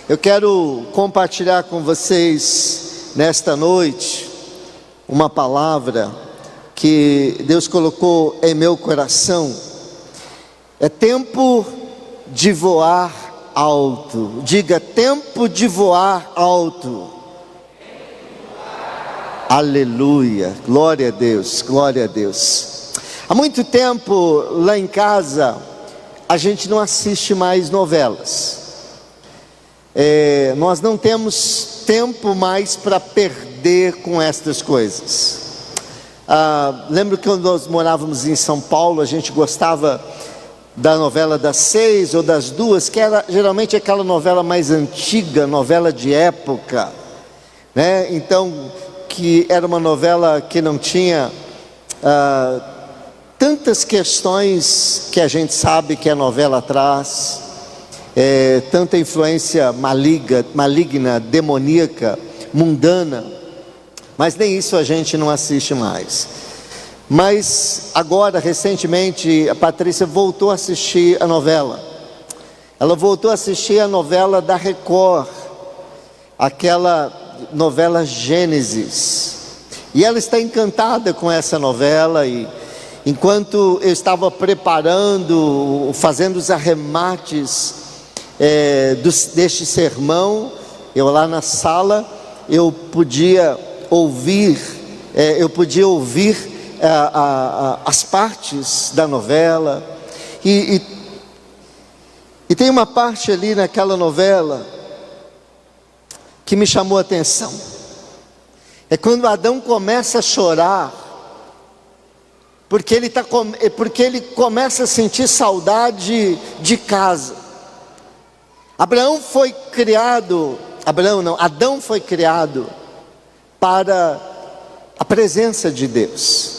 Eu quero compartilhar com vocês nesta noite uma palavra que Deus colocou em meu coração. É tempo de voar alto. Diga, tempo de voar alto. Aleluia, glória a Deus, glória a Deus. Há muito tempo lá em casa a gente não assiste mais novelas. Nós não temos tempo mais para perder com estas coisas. Lembro que quando nós morávamos em São Paulo, a gente gostava da novela das 6 ou das 2, que era geralmente aquela novela mais antiga, novela de época, né? Então, que era uma novela que não tinha tantas questões que a gente sabe que a novela traz, tanta influência maligna, demoníaca, mundana, mas nem isso a gente não assiste mais. Mas agora, recentemente, a Patrícia voltou a assistir a novela. Ela voltou a assistir a novela da Record, aquela novela Gênesis, e ela está encantada com essa novela. E enquanto eu estava preparando, fazendo os arremates deste sermão, eu lá na sala, eu podia ouvir as partes da novela, e tem uma parte ali naquela novela que me chamou a atenção. É quando Adão começa a chorar, porque ele começa a sentir saudade de casa. Adão foi criado para a presença de Deus.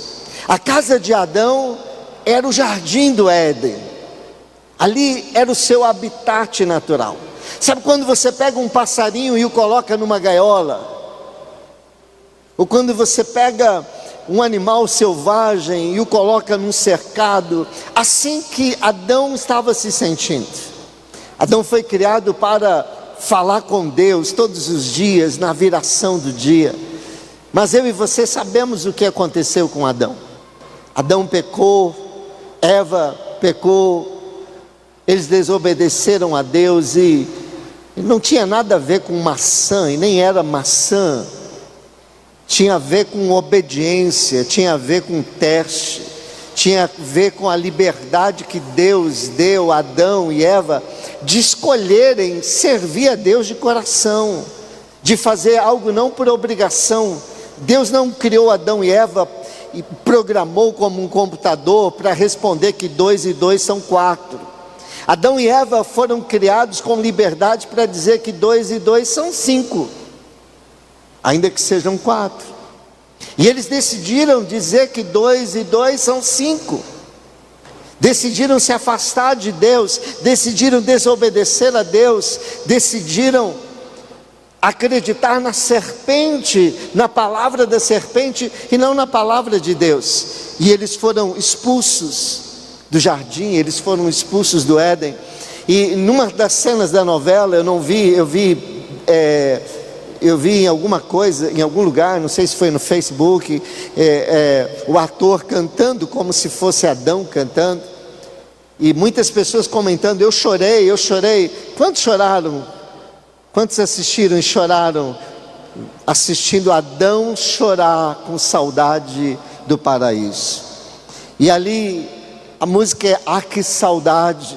A casa de Adão era o jardim do Éden. Ali era o seu habitat natural. Sabe quando você pega um passarinho e o coloca numa gaiola? Ou quando você pega um animal selvagem e o coloca num cercado? Assim que Adão estava se sentindo. Adão foi criado para falar com Deus todos os dias, na viração do dia. Mas eu e você sabemos o que aconteceu com Adão. Adão pecou, Eva pecou, eles desobedeceram a Deus, e não tinha nada a ver com maçã, e nem era maçã. Tinha a ver com obediência, tinha a ver com teste, tinha a ver com a liberdade que Deus deu a Adão e Eva de escolherem servir a Deus de coração, de fazer algo não por obrigação. Deus não criou Adão e Eva e programou como um computador para responder que 2 e 2 são 4. Adão e Eva foram criados com liberdade para dizer que 2 e 2 são 5, ainda que sejam 4. E eles decidiram dizer que 2 e 2 são 5. Decidiram se afastar de Deus, decidiram desobedecer a Deus, decidiram acreditar na serpente, na palavra da serpente e não na palavra de Deus. E eles foram expulsos do jardim, eles foram expulsos do Éden. E numa das cenas da novela, eu vi em alguma coisa, em algum lugar, não sei se foi no Facebook, o ator cantando como se fosse Adão cantando, e muitas pessoas comentando: eu chorei. Quantos choraram? Quantos assistiram e choraram assistindo Adão chorar com saudade do paraíso? E ali a música é "Ah, que saudade".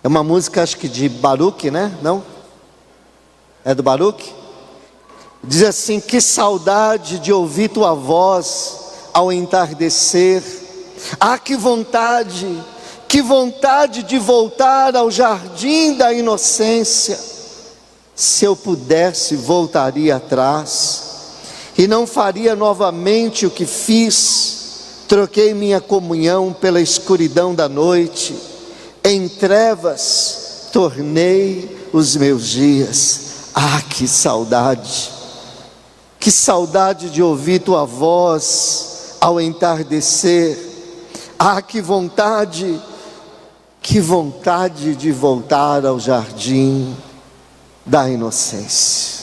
É uma música, acho que de Baruch, né? Não? É do Baruch? Diz assim: que saudade de ouvir tua voz ao entardecer. Ah, que vontade de voltar ao jardim da inocência. Se eu pudesse, voltaria atrás e não faria novamente o que fiz. Troquei minha comunhão pela escuridão da noite, em trevas tornei os meus dias. Ah, que saudade de ouvir tua voz ao entardecer. Ah, que vontade de voltar ao jardim da inocência.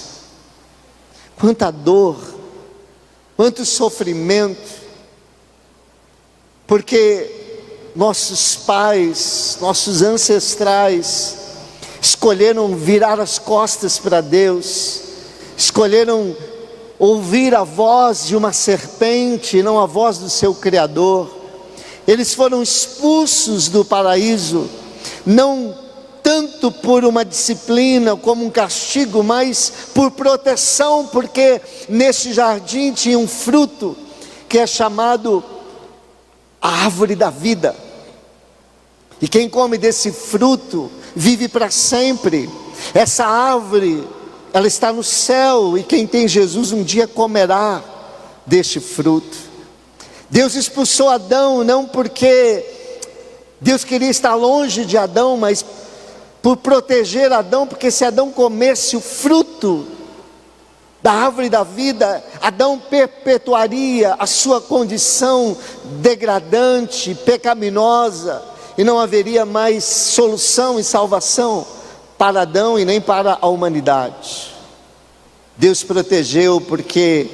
Quanta dor, quanto sofrimento, porque nossos pais, nossos ancestrais, escolheram virar as costas para Deus, escolheram ouvir a voz de uma serpente, não a voz do seu Criador. Eles foram expulsos do paraíso, não tanto por uma disciplina, como um castigo, mas por proteção, porque neste jardim tinha um fruto, que é chamado a árvore da vida, e quem come desse fruto, vive para sempre. Essa árvore, ela está no céu, e quem tem Jesus um dia comerá deste fruto. Deus expulsou Adão, não porque Deus queria estar longe de Adão, mas por proteger Adão, porque se Adão comesse o fruto da árvore da vida, Adão perpetuaria a sua condição degradante, pecaminosa, e não haveria mais solução e salvação para Adão e nem para a humanidade. Deus protegeu porque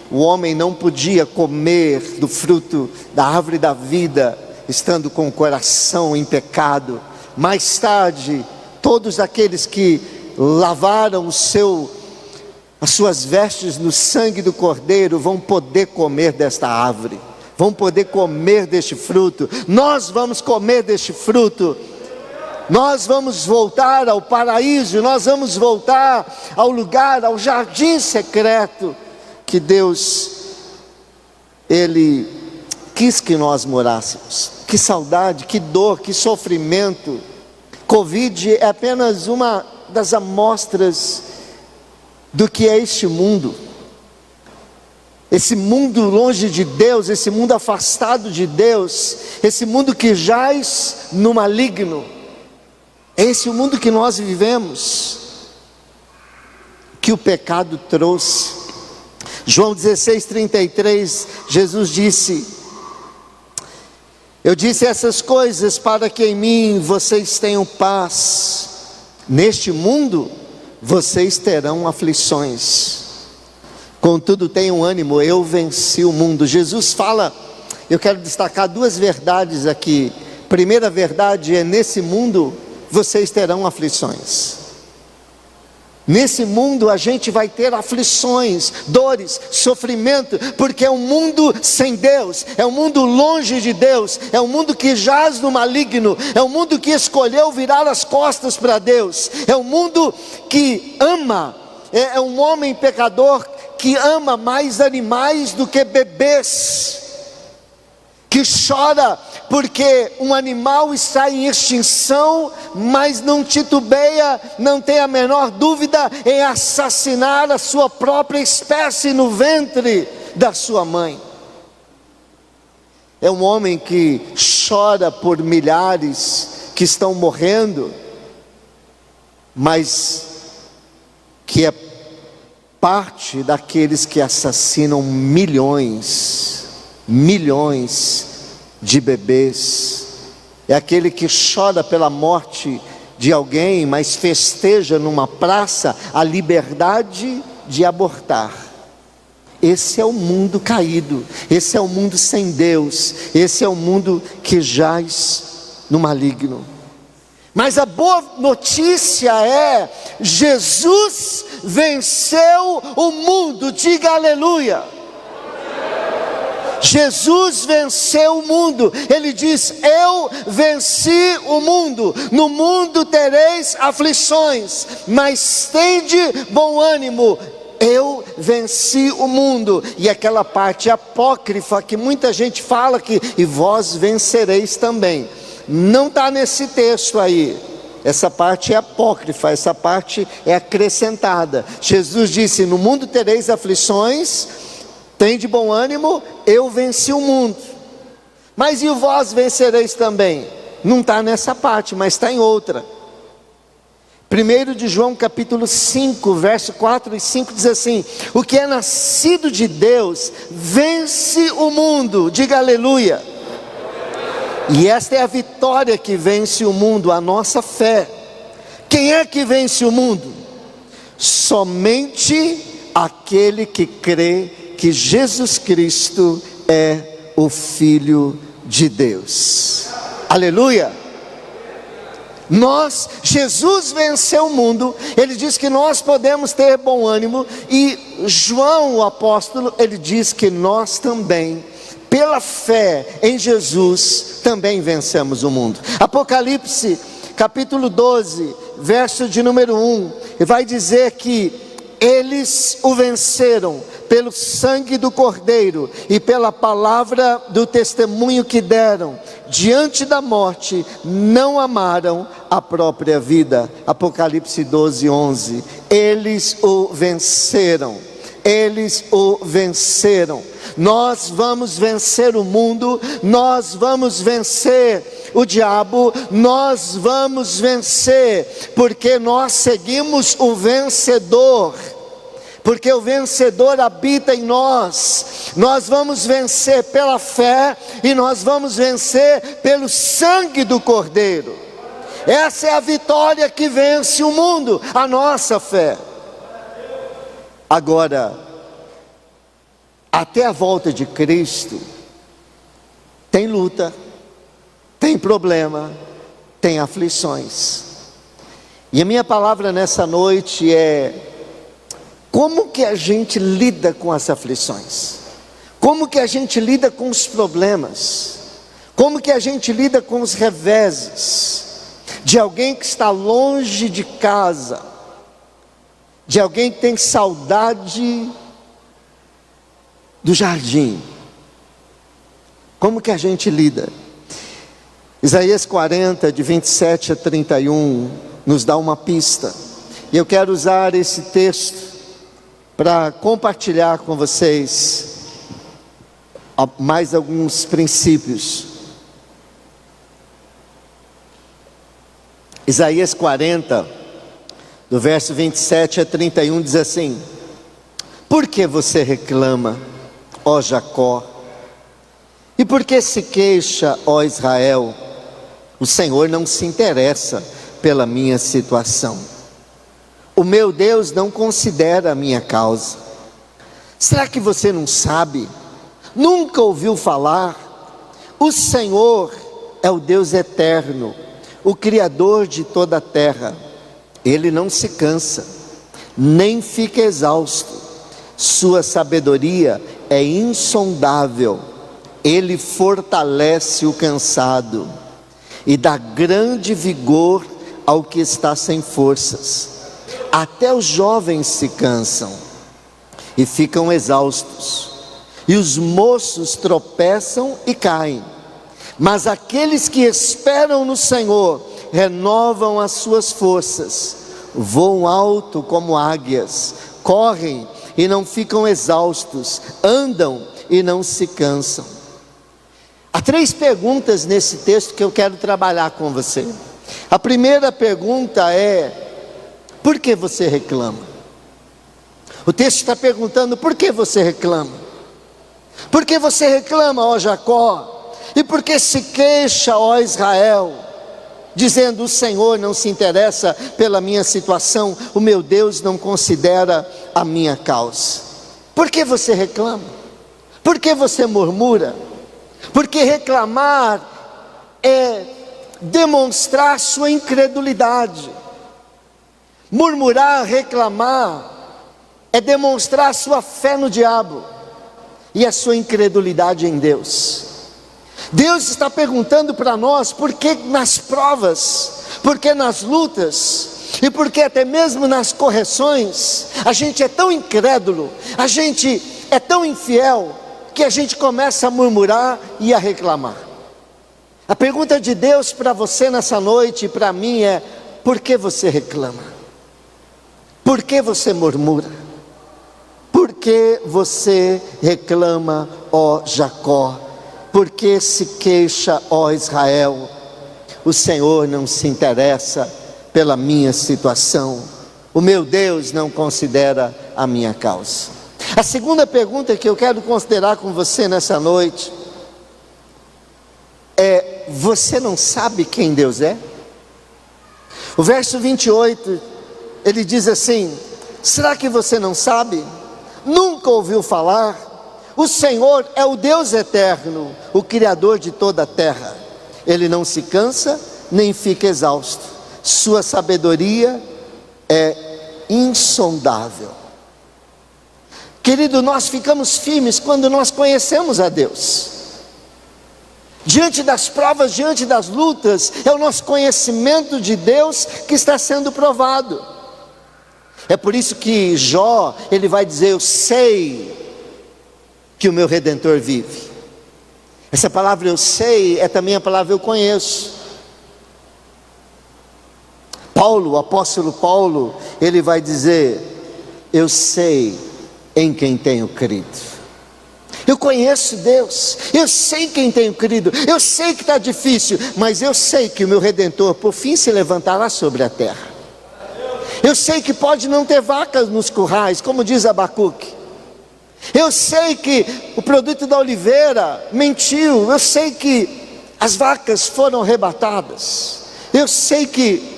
o homem não podia comer do fruto da árvore da vida, estando com o coração em pecado. Mais tarde, todos aqueles que lavaram as suas vestes no sangue do Cordeiro vão poder comer desta árvore, vão poder comer deste fruto. Nós vamos comer deste fruto. Nós vamos voltar ao paraíso, nós vamos voltar ao lugar, ao jardim secreto que Deus, Ele quis que nós morássemos. Que saudade, que dor, que sofrimento. Covid é apenas uma das amostras do que é este mundo. Esse mundo longe de Deus, esse mundo afastado de Deus, esse mundo que jaz no maligno. É esse o mundo que nós vivemos, que o pecado trouxe. João 16:33, Jesus disse: eu disse essas coisas para que em mim vocês tenham paz. Neste mundo vocês terão aflições, contudo tenham ânimo, eu venci o mundo. Jesus fala, eu quero destacar duas verdades aqui. Primeira verdade é: nesse mundo vocês terão aflições. Nesse mundo a gente vai ter aflições, dores, sofrimento, porque é um mundo sem Deus, é um mundo longe de Deus, é um mundo que jaz no maligno, é um mundo que escolheu virar as costas para Deus, é um mundo que ama, é um homem pecador que ama mais animais do que bebês, que chora porque um animal está em extinção, mas não titubeia, não tem a menor dúvida em assassinar a sua própria espécie no ventre da sua mãe. É um homem que chora por milhares que estão morrendo, mas que é parte daqueles que assassinam milhões de bebês. É aquele que chora pela morte de alguém, mas festeja numa praça a liberdade de abortar. Esse é o mundo caído, esse é o mundo sem Deus, esse é o mundo que jaz no maligno. Mas a boa notícia é: Jesus venceu o mundo. Diga aleluia. Jesus venceu o mundo. Ele diz: eu venci o mundo. No mundo tereis aflições, mas tende bom ânimo, eu venci o mundo. E aquela parte apócrifa que muita gente fala que e vós vencereis também, não está nesse texto aí. Essa parte é apócrifa, essa parte é acrescentada. Jesus disse: no mundo tereis aflições, tem de bom ânimo, eu venci o mundo. Mas e vós vencereis também? Não está nessa parte, mas está em outra. 1 de João capítulo 5, verso 4 e 5 diz assim: o que é nascido de Deus vence o mundo. Diga aleluia. E esta é a vitória que vence o mundo, a nossa fé. Quem é que vence o mundo? somente aquele que crê que Jesus Cristo é o Filho de Deus. Aleluia! Jesus venceu o mundo. Ele diz que nós podemos ter bom ânimo. E João, o apóstolo, ele diz que nós também, pela fé em Jesus, também vencemos o mundo. Apocalipse capítulo 12, verso de número 1, vai dizer que eles o venceram pelo sangue do Cordeiro e pela palavra do testemunho que deram. Diante da morte, não amaram a própria vida. Apocalipse 12, 11. Eles o venceram. Eles o venceram. Nós vamos vencer o mundo, nós vamos vencer o diabo, nós vamos vencer, porque nós seguimos o vencedor. Porque o vencedor habita em nós. Nós vamos vencer pela fé e nós vamos vencer pelo sangue do Cordeiro. Essa é a vitória que vence o mundo, a nossa fé. Agora, até a volta de Cristo, tem luta, tem problema, tem aflições. E a minha palavra nessa noite é: como que a gente lida com as aflições? Como que a gente lida com os problemas? Como que a gente lida com os reveses? De alguém que está longe de casa, de alguém que tem saudade do jardim. Como que a gente lida? Isaías 40, de 27 a 31, nos dá uma pista. E eu quero usar esse texto para compartilhar com vocês mais alguns princípios. Isaías 40, do verso 27 a 31, diz assim: por que você reclama, ó Jacó? E por que se queixa, ó Israel? O Senhor não se interessa pela minha situação. O meu Deus não considera a minha causa. Será que você não sabe? Nunca ouviu falar? O Senhor é o Deus eterno, o Criador de toda a terra. Ele não se cansa, nem fica exausto. Sua sabedoria é insondável. Ele fortalece o cansado e dá grande vigor ao que está sem forças. Até os jovens se cansam e ficam exaustos, e os moços tropeçam e caem. Mas aqueles que esperam no Senhor renovam as suas forças, voam alto como águias, correm e não ficam exaustos, andam e não se cansam. Há 3 perguntas nesse texto que eu quero trabalhar com você. A primeira pergunta é: por que você reclama? O texto está perguntando: por que você reclama? Por que você reclama, ó Jacó? E por que se queixa, ó Israel? Dizendo: o Senhor não se interessa pela minha situação, o meu Deus não considera a minha causa. Por que você reclama? Por que você murmura? Porque reclamar é demonstrar sua incredulidade. Murmurar, reclamar, é demonstrar sua fé no diabo e a sua incredulidade em Deus. Deus está perguntando para nós: por que nas provas, por que nas lutas, e por que até mesmo nas correções, a gente é tão incrédulo, a gente é tão infiel, que a gente começa a murmurar e a reclamar. A pergunta de Deus para você nessa noite e para mim é: por que você reclama? Por que você murmura? Por que você reclama, ó Jacó? Por que se queixa, ó Israel? O Senhor não se interessa pela minha situação. O meu Deus não considera a minha causa. A segunda pergunta que eu quero considerar com você nessa noite é: você não sabe quem Deus é? O verso 28, ele diz assim: Será que você não sabe? Nunca ouviu falar? O Senhor é o Deus eterno, o Criador de toda a terra. Ele não se cansa, nem fica exausto. Sua sabedoria é insondável. Querido, nós ficamos firmes quando nós conhecemos a Deus. Diante das provas, diante das lutas, é o nosso conhecimento de Deus que está sendo provado. É por isso que Jó, ele vai dizer: eu sei que o meu Redentor vive. Essa palavra eu sei é também a palavra eu conheço. Paulo, o apóstolo Paulo, ele vai dizer: eu sei em quem tenho crido. Eu conheço Deus, eu sei quem tenho crido, eu sei que está difícil, mas eu sei que o meu Redentor por fim se levantará sobre a terra. Eu sei que pode não ter vacas nos currais, como diz Abacuque. Eu sei que o produto da oliveira mentiu, eu sei que as vacas foram arrebatadas, eu sei que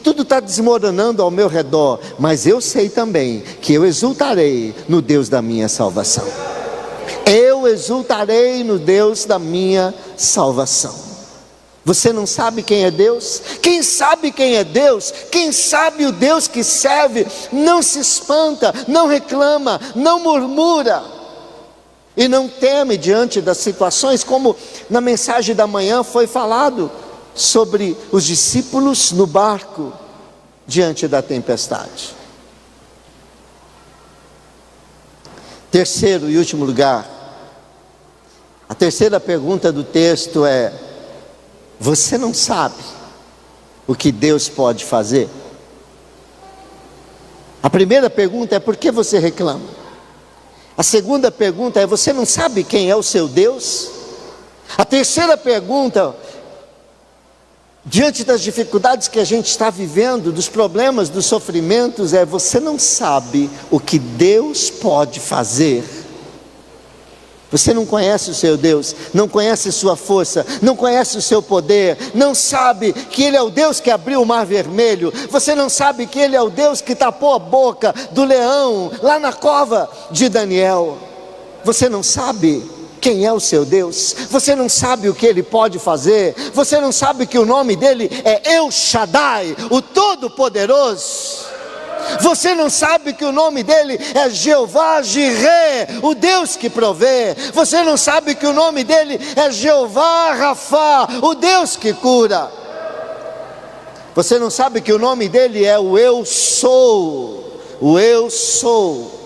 tudo está desmoronando ao meu redor, mas eu sei também que eu exultarei no Deus da minha salvação. Eu exultarei no Deus da minha salvação. Você não sabe quem é Deus? Quem sabe quem é Deus, quem sabe o Deus que serve, não se espanta, não reclama, não murmura e não teme diante das situações, como na mensagem da manhã foi falado sobre os discípulos no barco diante da tempestade. Terceiro e último lugar, a terceira pergunta do texto é: você não sabe o que Deus pode fazer? A primeira pergunta é: por que você reclama? A segunda pergunta é: você não sabe quem é o seu Deus? A terceira pergunta, diante das dificuldades que a gente está vivendo, dos problemas, dos sofrimentos, é: você não sabe o que Deus pode fazer? Você não conhece o seu Deus, não conhece sua força, não conhece o seu poder, não sabe que Ele é o Deus que abriu o mar vermelho, você não sabe que Ele é o Deus que tapou a boca do leão, lá na cova de Daniel. Você não sabe quem é o seu Deus, você não sabe o que Ele pode fazer, você não sabe que o nome dEle é El Shaddai, o Todo-Poderoso. Você não sabe que o nome dEle é Jeová Jireh, o Deus que provê. Você não sabe que o nome dEle é Jeová Rafá, o Deus que cura. Você não sabe que o nome dEle é o Eu Sou, o Eu Sou.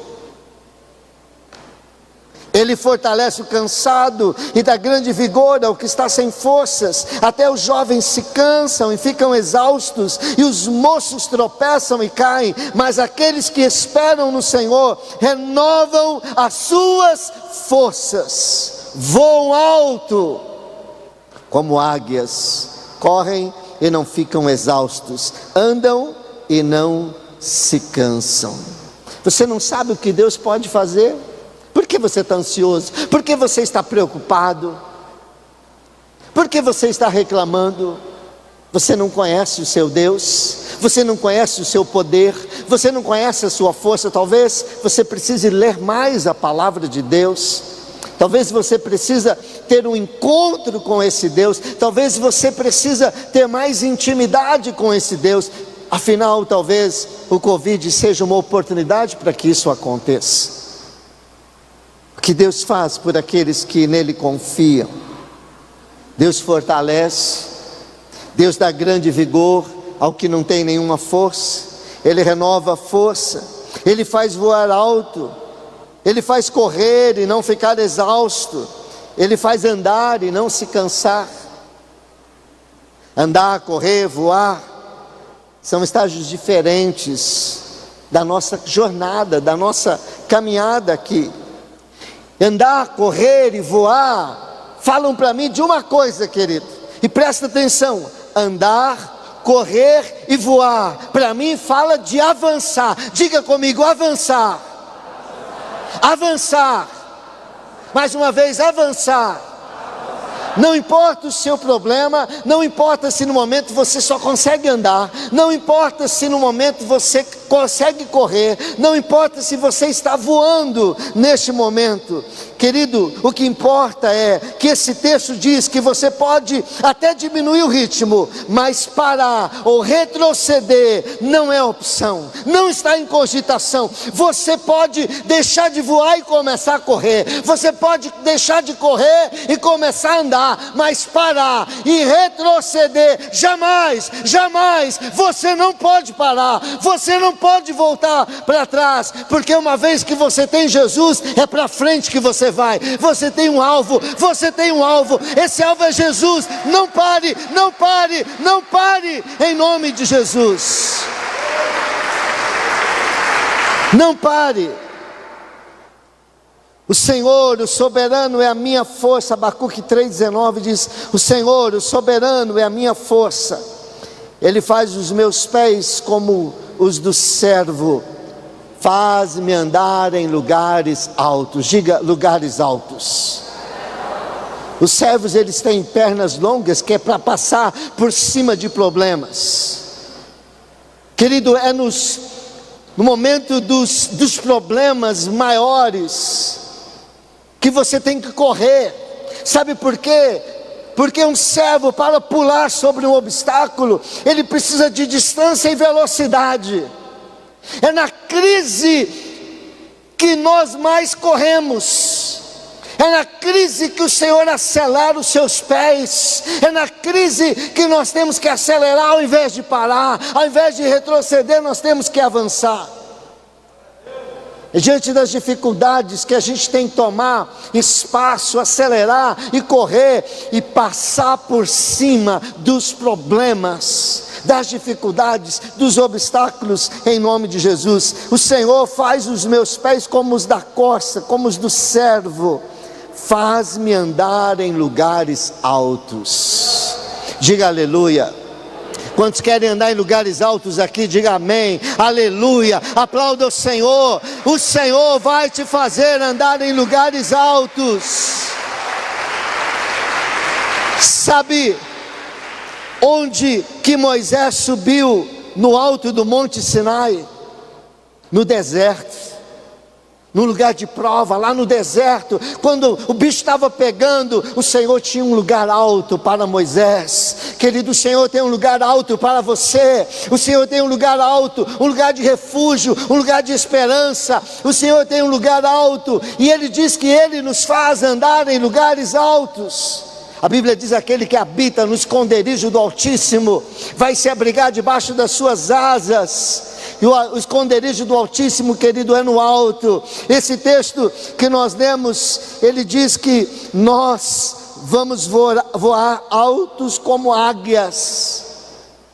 Ele fortalece o cansado e dá grande vigor ao que está sem forças. Até os jovens se cansam e ficam exaustos, e os moços tropeçam e caem. Mas aqueles que esperam no Senhor renovam as suas forças, voam alto como águias, correm e não ficam exaustos, andam e não se cansam. Você não sabe o que Deus pode fazer? Por que você está ansioso? Por que você está preocupado? Por que você está reclamando? Você não conhece o seu Deus? Você não conhece o seu poder? Você não conhece a sua força? Talvez você precise ler mais a palavra de Deus. Talvez você precisa ter um encontro com esse Deus. Talvez você precisa ter mais intimidade com esse Deus. Afinal, talvez o Covid seja uma oportunidade para que isso aconteça. O que Deus faz por aqueles que nele confiam? Deus fortalece, Deus dá grande vigor ao que não tem nenhuma força, Ele renova a força, Ele faz voar alto, Ele faz correr e não ficar exausto, Ele faz andar e não se cansar. Andar, correr, voar, são estágios diferentes da nossa jornada, da nossa caminhada aqui. Andar, correr e voar falam para mim de uma coisa, querido, e presta atenção: andar, correr e voar para mim fala de avançar. Diga comigo: avançar. Avançar. Mais uma vez: avançar. Não importa o seu problema, não importa se no momento você só consegue andar, não importa se no momento você consegue correr, não importa se você está voando neste momento. Querido, o que importa é que esse texto diz que você pode até diminuir o ritmo, mas parar ou retroceder não é opção, não está em cogitação. Você pode deixar de voar e começar a correr, você pode deixar de correr e começar a andar, mas parar e retroceder, jamais, jamais. Você não pode parar, você não pode voltar para trás, porque uma vez que você tem Jesus, é para frente que você vai. Você tem um alvo, você tem um alvo, esse alvo é Jesus. Não pare, não pare, não pare, em nome de Jesus. Não pare. O Senhor, o soberano é a minha força. Abacuque 3,19 diz: o Senhor, o soberano é a minha força, Ele faz os meus pés como os do servo, faz-me andar em lugares altos. Diga: lugares altos. Os servos, eles têm pernas longas, que é para passar por cima de problemas. Querido, é no momento dos problemas maiores que você tem que correr. Sabe por quê? Porque um servo, para pular sobre um obstáculo, ele precisa de distância e velocidade. É na crise que nós mais corremos. É na crise que o Senhor acelera os seus pés. É na crise que nós temos que acelerar ao invés de parar. Ao invés de retroceder, nós temos que avançar. É diante das dificuldades que a gente tem que tomar espaço, acelerar e correr e passar por cima dos problemas, das dificuldades, dos obstáculos, em nome de Jesus. O Senhor faz os meus pés como os da corça, como os do servo, faz-me andar em lugares altos. Diga aleluia. Quantos querem andar em lugares altos aqui, diga amém, aleluia, aplauda o Senhor vai te fazer andar em lugares altos. Sabe onde que Moisés subiu no alto do Monte Sinai? No deserto. Num lugar de prova, lá no deserto, quando o bicho estava pegando, o Senhor tinha um lugar alto para Moisés. Querido, o Senhor tem um lugar alto para você. O Senhor tem um lugar alto, um lugar de refúgio, um lugar de esperança. O Senhor tem um lugar alto, e Ele diz que Ele nos faz andar em lugares altos. A Bíblia diz: aquele que habita no esconderijo do Altíssimo vai se abrigar debaixo das suas asas. E o esconderijo do Altíssimo, querido, é no alto. Esse texto que nós lemos, ele diz que nós vamos voar altos como águias.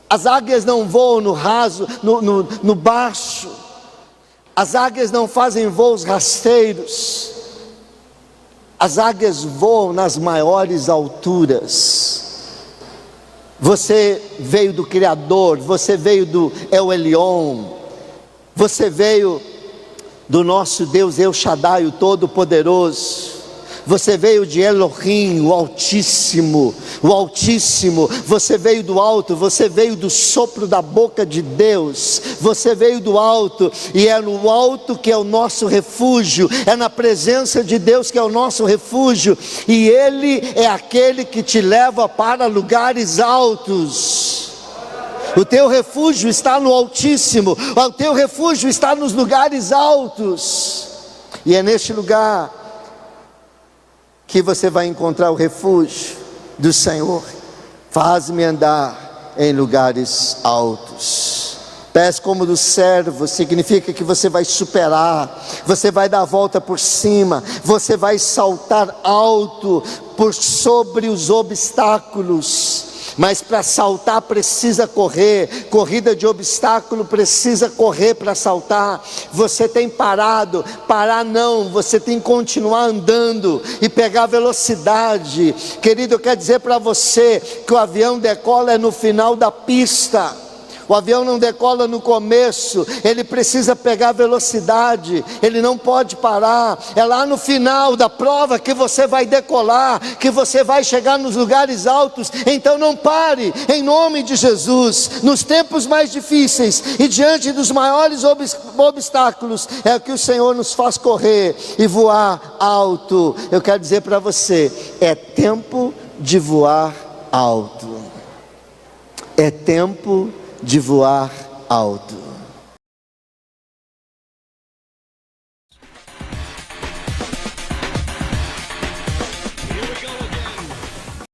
As águias não voam no raso, no baixo. As águias não fazem voos rasteiros. As águias voam nas maiores alturas. Você veio do Criador, você veio do El Elyon, você veio do nosso Deus El Shaddai, o Todo-Poderoso. Você veio de Elohim, o Altíssimo, você veio do alto, você veio do sopro da boca de Deus, você veio do alto, e é no alto que é o nosso refúgio, é na presença de Deus que é o nosso refúgio, e Ele é aquele que te leva para lugares altos. O teu refúgio está no Altíssimo, o teu refúgio está nos lugares altos, e é neste lugar que você vai encontrar o refúgio do Senhor. Faz-me andar em lugares altos. Pés como do servo significa que você vai superar, você vai dar a volta por cima, você vai saltar alto por sobre os obstáculos. Mas para saltar precisa correr, corrida de obstáculo precisa correr para saltar. Você tem parado, parar não, você tem que continuar andando e pegar velocidade. Querido, eu quero dizer para você que o avião decola é no final da pista. O avião não decola no começo, ele precisa pegar velocidade, ele não pode parar. É lá no final da prova que você vai decolar, que você vai chegar nos lugares altos. Então não pare, em nome de Jesus. Nos tempos mais difíceis e diante dos maiores obstáculos, é o que o Senhor nos faz correr e voar alto. Eu quero dizer para você, é tempo de voar alto. É tempo de voar alto.